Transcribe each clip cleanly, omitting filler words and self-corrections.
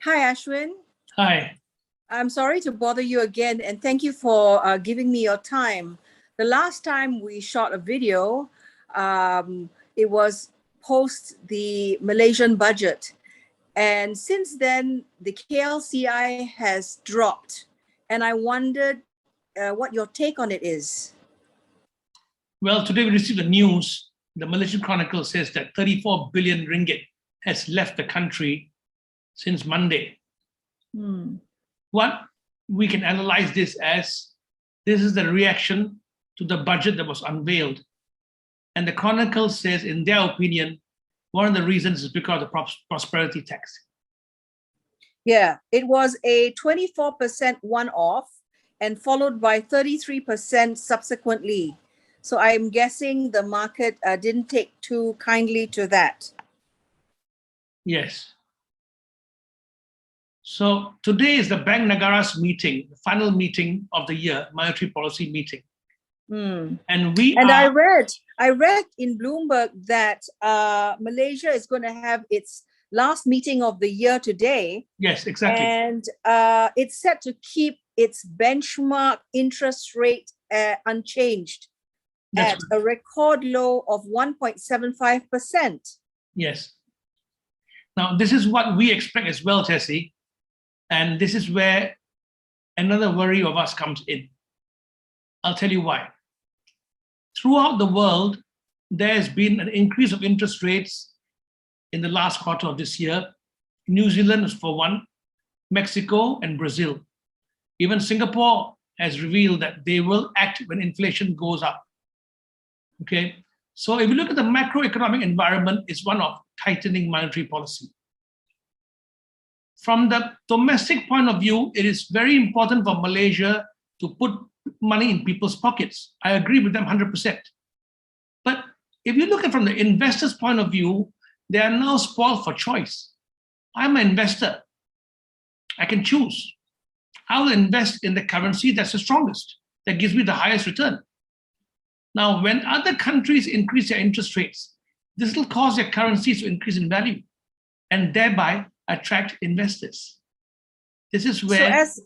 Hi, Ashwin. Hi. I'm sorry to bother you again, and thank you for giving me your time. The last time we shot a video, it was post the Malaysian budget. And since then, the KLCI has dropped. And I wondered what your take on it is. Well, today we received the news. The Malaysian Chronicle says that 34 billion ringgit has left the country since Monday. What we can analyze this as, this is the reaction to the budget that was unveiled. And the Chronicle says, in their opinion, one of the reasons is because of the prosperity tax. Yeah, it was a 24% one-off and followed by 33% subsequently. So I'm guessing the market didn't take too kindly to that. Yes. So today is the Bank Negara's meeting, the final meeting of the year, monetary policy meeting. And I read in Bloomberg that Malaysia is going to have its last meeting of the year today. Yes, exactly. And it's set to keep its benchmark interest rate unchanged. That's at a record low of 1.75%. Yes. Now, this is what we expect as well, Tessie. And this is where another worry of us comes in. I'll tell you why. Throughout the world, there has been an increase of interest rates in the last quarter of this year. New Zealand is for one, Mexico and Brazil. Even Singapore has revealed that they will act when inflation goes up. Okay, so if you look at the macroeconomic environment, it's one of tightening monetary policy. From the domestic point of view, it is very important for Malaysia to put money in people's pockets. I agree with them 100%. But if you look at from the investor's point of view, they are now spoiled for choice. I'm an investor. I can choose. I will invest in the currency that's the strongest, that gives me the highest return. Now, when other countries increase their interest rates, this will cause their currencies to increase in value and thereby attract investors. This is where... So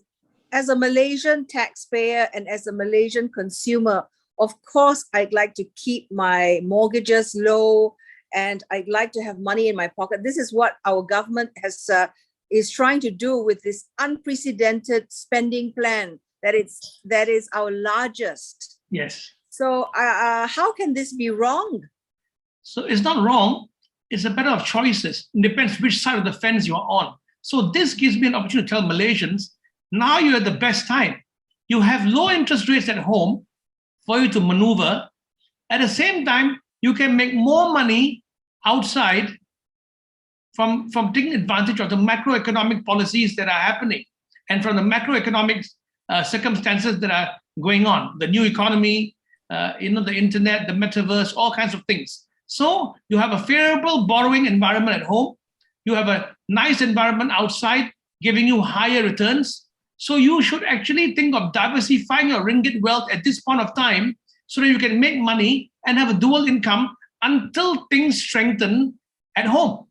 as a Malaysian taxpayer and as a Malaysian consumer, of course, I'd like to keep my mortgages low and I'd like to have money in my pocket. This is what our government is trying to do with this unprecedented spending plan that is our largest. Yes. So how can this be wrong? So it's not wrong. It's a matter of choices. It depends which side of the fence you are on. So this gives me an opportunity to tell Malaysians, now you're at the best time. You have low interest rates at home for you to maneuver. At the same time, you can make more money outside from taking advantage of the macroeconomic policies that are happening and from the macroeconomic circumstances that are going on, the new economy, the internet, the metaverse, all kinds of things. So you have a favorable borrowing environment at home. You have a nice environment outside giving you higher returns. So you should actually think of diversifying your ringgit wealth at this point of time so that you can make money and have a dual income until things strengthen at home.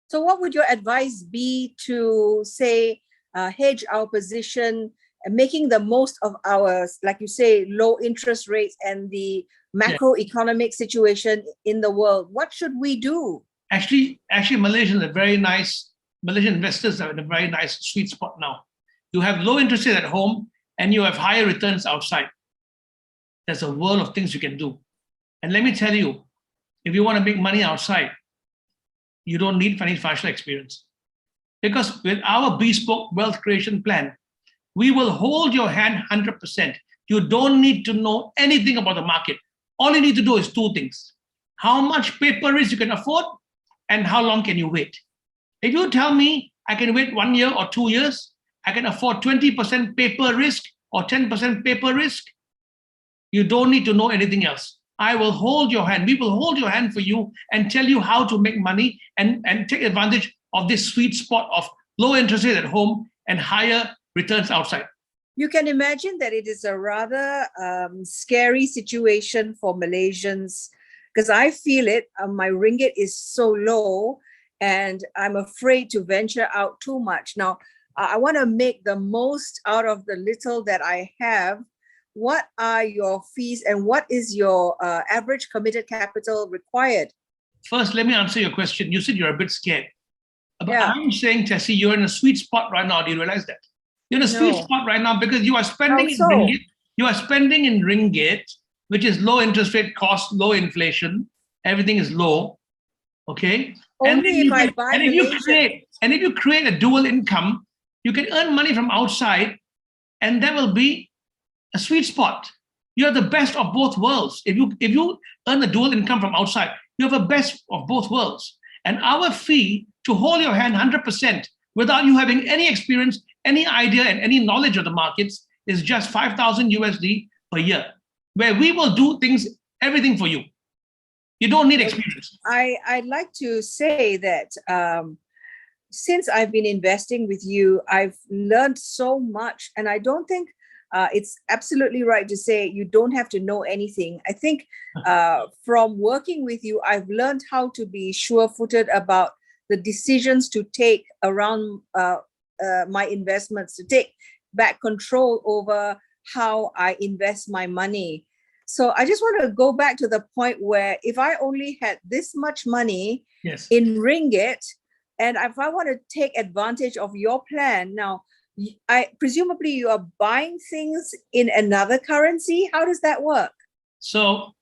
So what would your advice be to, say, hedge our position, making the most of our, like you say, low interest rates and the macroeconomic situation in the world? What should we do? Actually, Malaysian investors are in a very nice sweet spot now. You have low interest rates at home and you have higher returns outside. There's a world of things you can do. And let me tell you, if you want to make money outside, you don't need financial experience. Because with our bespoke wealth creation plan, we will hold your hand 100%. You don't need to know anything about the market. All you need to do is two things. How much paper risk you can afford and how long can you wait? If you tell me I can wait 1 year or 2 years, I can afford 20% paper risk or 10% paper risk, you don't need to know anything else. I will hold your hand. We will hold your hand for you and tell you how to make money and take advantage of this sweet spot of low interest rate at home and higher returns outside. You can imagine that it is a rather scary situation for Malaysians because I feel it. My ringgit is so low and I'm afraid to venture out too much. Now, I want to make the most out of the little that I have. What are your fees and what is your average committed capital required? First, let me answer your question. You said you're a bit scared. But Yeah. I'm saying, Tessie, you're in a sweet spot right now. Do you realize that? You're in a sweet No. spot right now because you are spending How in so? ringgit. You are spending in ringgit, which is low interest rate cost, low inflation. Everything is low. Okay. Only if I buy Malaysian. And if you create a dual income, you can earn money from outside, and that will be a sweet spot. You are the best of both worlds. If you earn a dual income from outside, you have the best of both worlds. And our fee to hold your hand 100% without you having any experience, any idea, and any knowledge of the markets is just 5,000 USD per year, where we will do everything for you. You don't need experience. I'd like to say that since I've been investing with you, I've learned so much, and I don't think it's absolutely right to say you don't have to know anything. I think from working with you, I've learned how to be sure-footed about the decisions to take around my investments, to take back control over how I invest my money. So I just want to go back to the point where if I only had this much money in ringgit, and if I want to take advantage of your plan, now, presumably you are buying things in another currency. How does that work? So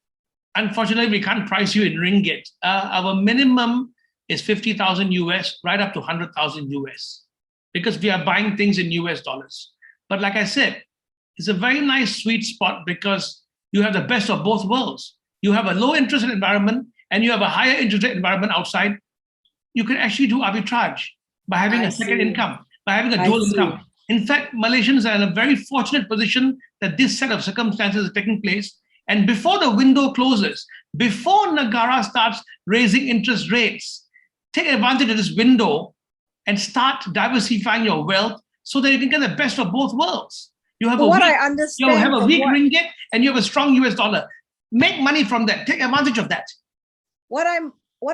unfortunately, we can't price you in ringgit. Our minimum is 50,000 US, right up to 100,000 US, because we are buying things in US dollars. But like I said, it's a very nice sweet spot because you have the best of both worlds. You have a low interest rate environment and you have a higher interest rate environment outside. You can actually do arbitrage by having a second income, by having a dual income. In fact, Malaysians are in a very fortunate position that this set of circumstances is taking place. And before the window closes, before Negara starts raising interest rates, take advantage of this window and start diversifying your wealth so that you can get the best of both worlds. You have a weak ringgit and you have a strong US dollar. Make money from that. Take advantage of that. What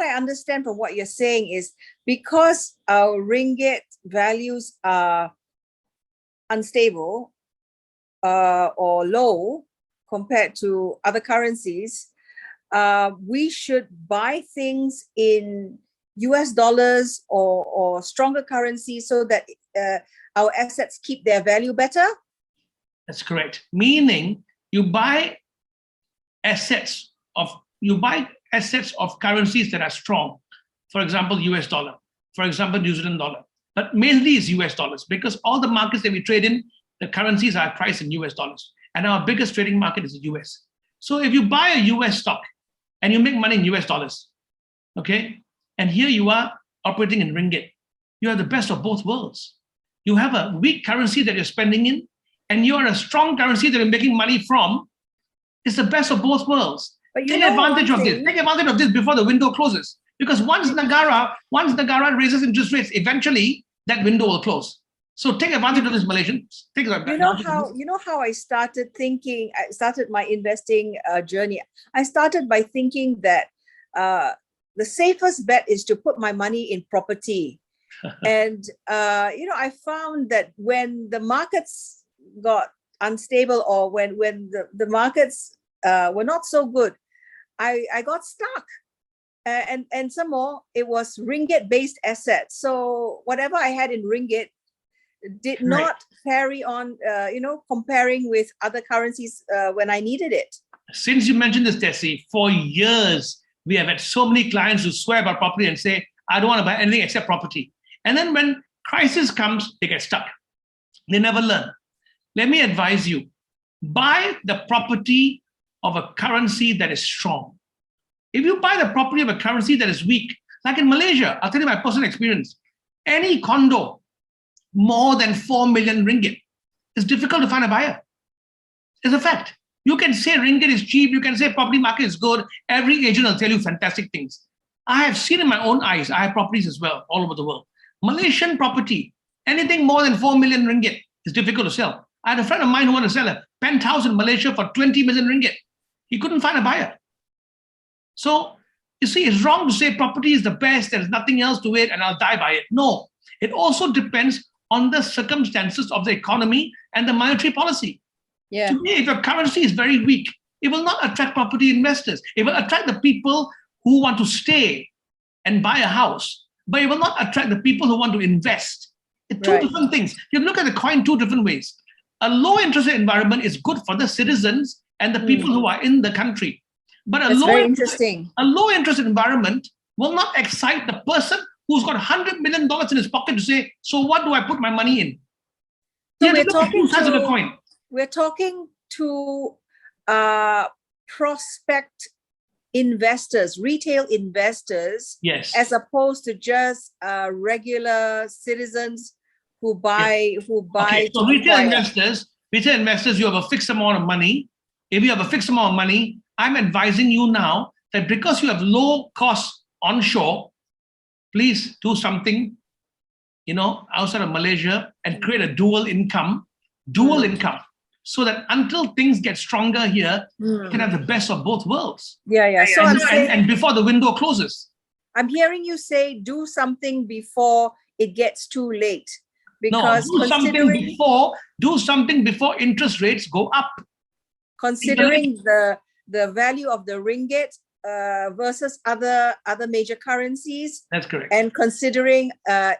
I understand from what you're saying is because our ringgit values are unstable or low compared to other currencies, we should buy things in US dollars or stronger currencies so that our assets keep their value better? That's correct. Meaning you buy assets of currencies that are strong. For example, US dollar. For example, New Zealand dollar. But mainly it's US dollars because all the markets that we trade in, the currencies are priced in US dollars. And our biggest trading market is the US. So if you buy a US stock and you make money in US dollars, okay, and here you are operating in ringgit, you are the best of both worlds. You have a weak currency that you're spending in, and you are a strong currency that you're making money from. It's the best of both worlds. But take advantage of this. Take advantage of this before the window closes. Because once Negara raises interest rates, eventually that window will close. So take advantage of this, Malaysians. You know how I started thinking. I started my investing journey. I started by thinking that the safest bet is to put my money in property. And I found that when the markets got unstable or when the markets were not so good, I got stuck. And some more, it was ringgit-based assets. So whatever I had in ringgit did not carry on, comparing with other currencies when I needed it. Since you mentioned this, Tessie, for years, we have had so many clients who swear by property and say, I don't want to buy anything except property. And then when crisis comes, they get stuck. They never learn. Let me advise you, buy the property of a currency that is strong. If you buy the property of a currency that is weak, like in Malaysia, I'll tell you my personal experience, any condo more than 4 million ringgit, it's difficult to find a buyer. It's a fact. You can say ringgit is cheap, you can say property market is good, every agent will tell you fantastic things. I have seen in my own eyes, I have properties as well, all over the world. Malaysian property, anything more than 4 million ringgit is difficult to sell. I had a friend of mine who wanted to sell a penthouse in Malaysia for 20 million ringgit. He couldn't find a buyer. So You see, it's wrong to say property is the best, there's nothing else to it, and I'll die by it. No, it also depends on the circumstances of the economy and the monetary policy. Yeah. Today, if your currency is very weak, it will not attract property investors. It will attract the people who want to stay and buy a house, but it will not attract the people who want to invest. Two different things. You look at the coin two different ways. A low interest rate environment is good for the citizens and the people who are in the country. But a low interest environment will not excite the person who's got $100 million in his pocket to say, so what do I put my money in? So we're talking to prospect investors, retail investors, yes, as opposed to just regular citizens who buy. Okay. So retail investors, you have a fixed amount of money. If you have a fixed amount of money, I'm advising you now that because you have low costs onshore, please do something, outside of Malaysia and create a dual income, so that until things get stronger here, you can have the best of both worlds. Yeah. So and before the window closes. I'm hearing you say do something before it gets too late. Because do something before interest rates go up. Considering the value of the ringgit versus other major currencies. That's correct. And considering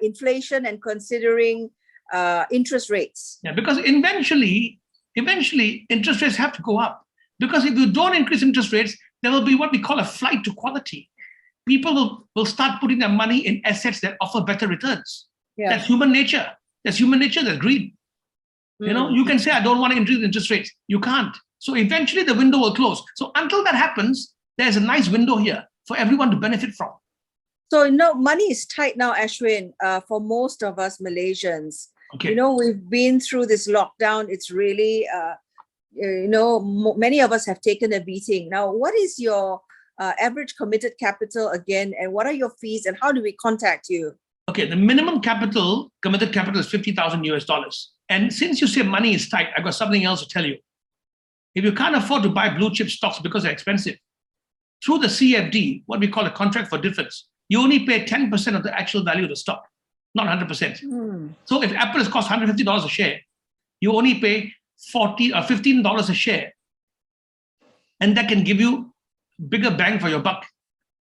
inflation and considering interest rates. Yeah, because eventually interest rates have to go up. Because if you don't increase interest rates, there will be what we call a flight to quality. People will start putting their money in assets that offer better returns. Yeah. That's human nature. That's greed. You can say, I don't want to increase interest rates. You can't. So eventually the window will close. So until that happens, there's a nice window here for everyone to benefit from. So, money is tight now, Ashwin, for most of us Malaysians. Okay. We've been through this lockdown. It's really, many of us have taken a beating. Now, what is your average committed capital again? And what are your fees? And how do we contact you? Okay, the minimum committed capital is $50,000. And since you say money is tight, I've got something else to tell you. If you can't afford to buy blue chip stocks because they're expensive, through the CFD, what we call a contract for difference, you only pay 10% of the actual value of the stock, not 100%. So if Apple has cost $150 a share, you only pay $14 or $15 a share. And that can give you bigger bang for your buck.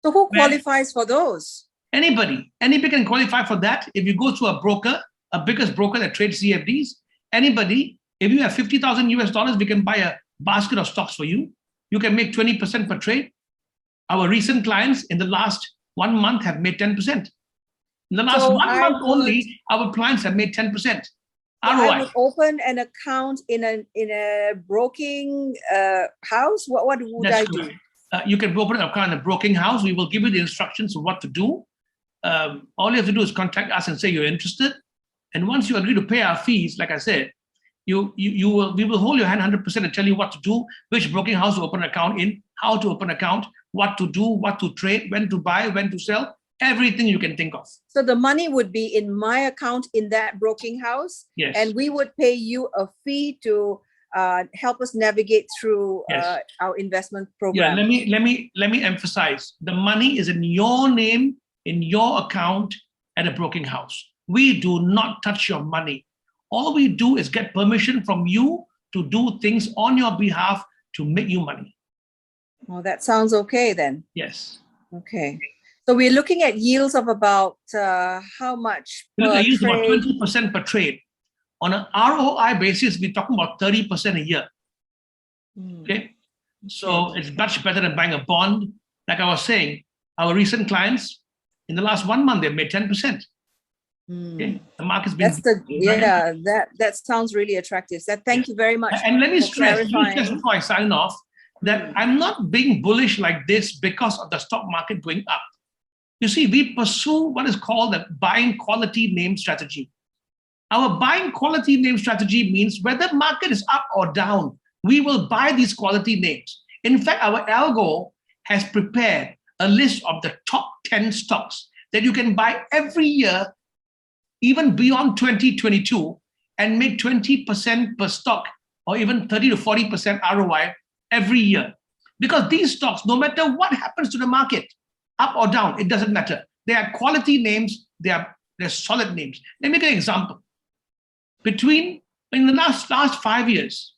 So who qualifies for those? Anybody can qualify for that. If you go to a broker, a biggest broker that trades CFDs, anybody, if you have $50,000 we can buy a basket of stocks for you. You can make 20% per trade. Our recent clients in the last 1 month have made 10%. In the last 1 month only, our clients have made 10%. ROI. I would open an account in a broking house. What would I do? You can open an account in a broking house. We will give you the instructions of what to do. All you have to do is contact us and say you're interested. And once you agree to pay our fees, like I said, we will hold your hand 100% and tell you what to do, which broking house to open an account in, how to open an account, what to do, what to trade, when to buy, when to sell, everything you can think of. So the money would be in my account in that broking house. Yes. And we would pay you a fee to help us navigate through our investment program. Yeah, let me emphasize, the money is in your name, in your account at a broking house. We do not touch your money. All we do is get permission from you to do things on your behalf to make you money. Well, that sounds okay then. Yes. Okay. So we're looking at yields of about how much We look at yields trade? About 20% per trade. On an ROI basis, we're talking about 30% a year. Okay. So it's much better than buying a bond. Like I was saying, our recent clients, in the last 1 month, they've made 10%. Okay. The market's been that sounds really attractive. So thank you very much. And let me stress before I sign off that I'm not being bullish like this because of the stock market going up. You see, we pursue what is called the buying quality name strategy. Our buying quality name strategy means whether market is up or down, we will buy these quality names. In fact, our algo has prepared a list of the top 10 stocks that you can buy every year, even beyond 2022, and make 20% per stock or even 30 to 40% ROI every year. Because these stocks, no matter what happens to the market, up or down, it doesn't matter. They are quality names, they're solid names. Let me give an example. In the last 5 years,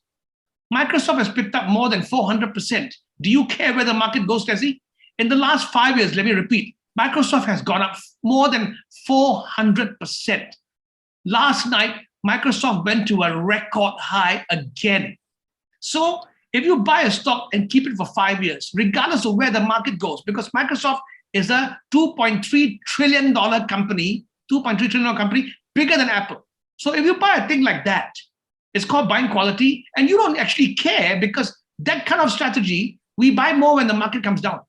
Microsoft has picked up more than 400%. Do you care where the market goes, Tessie? In the last 5 years, let me repeat, Microsoft has gone up more than 400%. Last night, Microsoft went to a record high again. So if you buy a stock and keep it for 5 years, regardless of where the market goes, because Microsoft is a $2.3 trillion company, bigger than Apple. So if you buy a thing like that, it's called buying quality, and you don't actually care, because that kind of strategy, we buy more when the market comes down.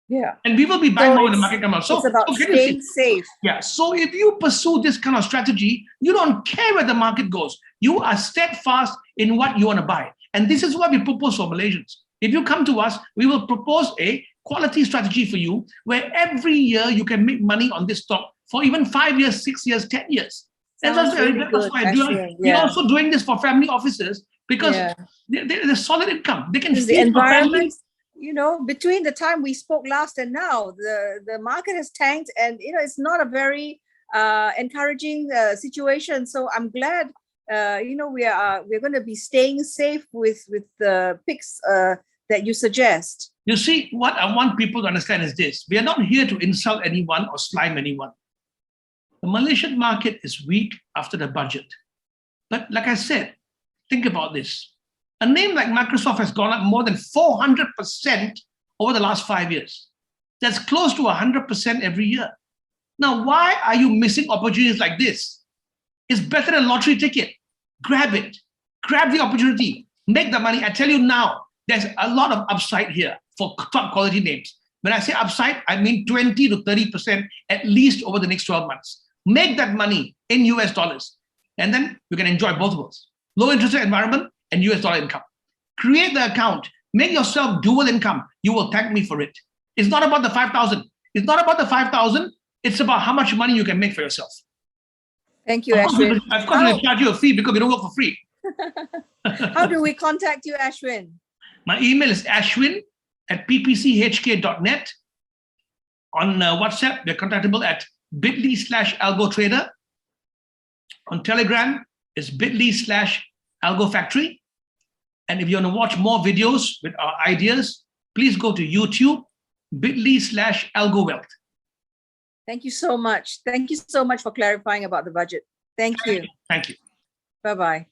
Yeah. And we will be buying more when the market comes down. So it's about staying safe. Yeah. So if you pursue this kind of strategy, you don't care where the market goes. You are steadfast in what you want to buy. And this is what we propose for Malaysians. If you come to us, we will propose a quality strategy for you, where every year you can make money on this stock for even 5 years, 6 years, 10 years. That's why we're also doing this for family offices, because they're solid income. They can feed the environment. Family. You know, between the time we spoke last and now, the market has tanked, and it's not a very encouraging situation. So I'm glad we're going to be staying safe with the picks that you suggest. You see, what I want people to understand is this: we are not here to insult anyone or slime anyone. The Malaysian market is weak after the budget, but like I said, think about this. A name like Microsoft has gone up more than 400% over the last 5 years. That's close to 100% every year. Now, why are you missing opportunities like this? It's better than a lottery ticket. Grab it. Grab the opportunity. Make the money. I tell you now, there's a lot of upside here for top quality names. When I say upside, I mean 20 to 30% at least over the next 12 months. Make that money in US dollars. And then you can enjoy both worlds. Low interest rate environment and US dollar income. Create the account. Make yourself dual income. You will thank me for it. It's not about the 5,000. It's not about the 5,000. It's about how much money you can make for yourself. Thank you, Ashwin. Of course, we charge you a fee because we don't work for free. How do we contact you, Ashwin? My email is ashwin@ppchk.net. On WhatsApp, they're contactable at bit.ly/algotrader. On Telegram, it's bit.ly/algofactory. And if you want to watch more videos with our ideas, please go to YouTube, bit.ly/algowealth. Thank you so much. Thank you so much for clarifying about the budget. Thank you. Thank you. Bye-bye.